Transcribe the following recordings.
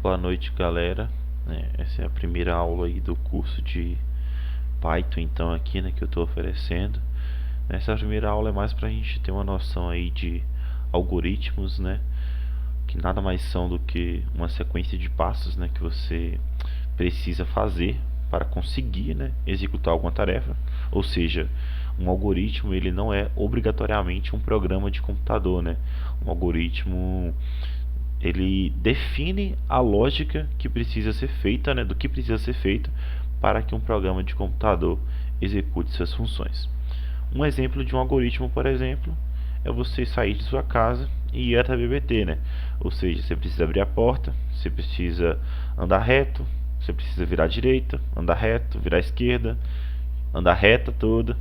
Boa noite, galera. Essa é a primeira aula aí do curso de Python, então aqui, que eu estou oferecendo. Nessa primeira aula é mais para a gente ter uma noção aí de algoritmos, que nada mais são do que uma sequência de passos, que você precisa fazer para conseguir, executar alguma tarefa. Ou seja, um algoritmo ele não é obrigatoriamente um programa de computador, Um algoritmo ele define a lógica que precisa ser feita, do que precisa ser feito para que um programa de computador execute suas funções. Um exemplo de um algoritmo, por exemplo, é você sair de sua casa e ir até a BBT, Ou seja, você precisa abrir a porta, você precisa andar reto, você precisa virar à direita, andar reto, virar à esquerda, andar reta toda,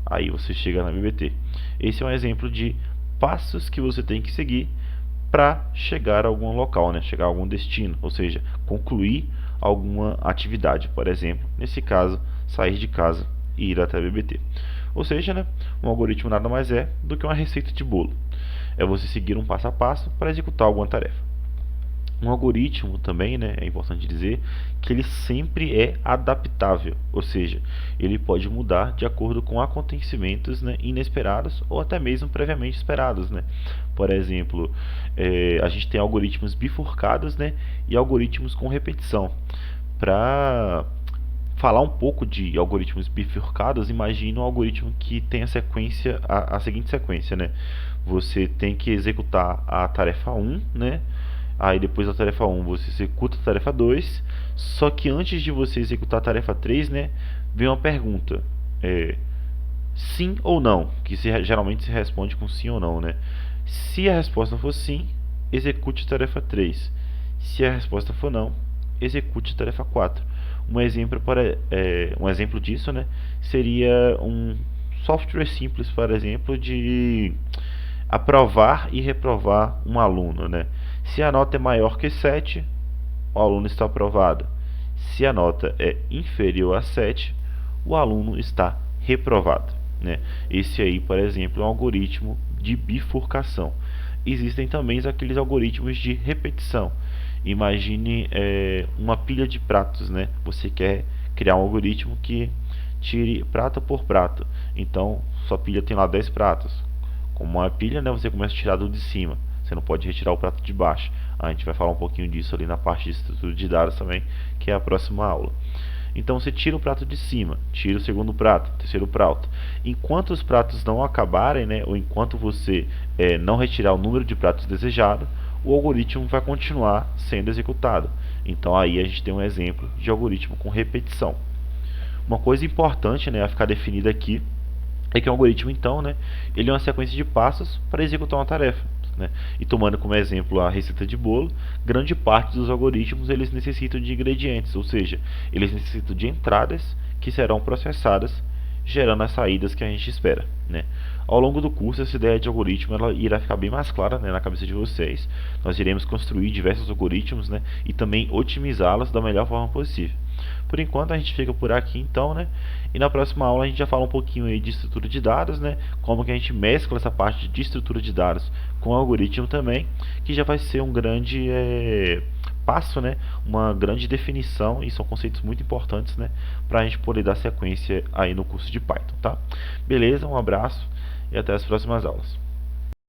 aí você chega na BBT. Esse é um exemplo de passos que você tem que seguir para chegar a algum local, chegar a algum destino, ou seja, concluir alguma atividade, por exemplo, nesse caso, sair de casa e ir até a BBT. Ou seja, um algoritmo nada mais é do que uma receita de bolo. É você seguir um passo a passo para executar alguma tarefa. Um algoritmo também, é importante dizer que ele sempre é adaptável, ou seja, ele pode mudar de acordo com acontecimentos inesperados ou até mesmo previamente esperados. Por exemplo, a gente tem algoritmos bifurcados e algoritmos com repetição. Para falar um pouco de algoritmos bifurcados, imagine um algoritmo que tem a seguinte sequência. Você tem que executar a tarefa 1, aí depois da tarefa 1 você executa a tarefa 2, só que antes de você executar a tarefa 3, vem uma pergunta, sim ou não, que geralmente se responde com sim ou não. Se a resposta for sim, execute a tarefa 3. Se a resposta for não, execute a tarefa 4. Um exemplo disso seria um software simples, por exemplo, de aprovar e reprovar um aluno. Se a nota é maior que 7, o aluno está aprovado. Se a nota é inferior a 7, o aluno está reprovado. Esse aí, por exemplo, é um algoritmo de bifurcação. Existem também aqueles algoritmos de repetição. Imagine uma pilha de pratos. Você quer criar um algoritmo que tire prato por prato. Então, sua pilha tem lá 10 pratos. Como uma pilha, você começa a tirar do de cima. Você não pode retirar o prato de baixo. A gente vai falar um pouquinho disso ali na parte de estrutura de dados também, que é a próxima aula. Então você tira o prato de cima, tira o segundo prato, terceiro prato. Enquanto os pratos não acabarem, ou enquanto você não retirar o número de pratos desejado, o algoritmo vai continuar sendo executado. Então aí a gente tem um exemplo de algoritmo com repetição. Uma coisa importante a ficar definida aqui é que o algoritmo, então, ele é uma sequência de passos para executar uma tarefa. E tomando como exemplo a receita de bolo, grande parte dos algoritmos eles necessitam de ingredientes, ou seja, eles necessitam de entradas que serão processadas, gerando as saídas que a gente espera. Ao longo do curso, essa ideia de algoritmo ela irá ficar bem mais clara na cabeça de vocês. Nós iremos construir diversos algoritmos e também otimizá-los da melhor forma possível. Por enquanto a gente fica por aqui então, E na próxima aula a gente já fala um pouquinho aí de estrutura de dados, Como que a gente mescla essa parte de estrutura de dados com algoritmo também, que já vai ser um grande passo, Uma grande definição, e são conceitos muito importantes, Para a gente poder dar sequência aí no curso de Python, tá? Beleza, um abraço e até as próximas aulas.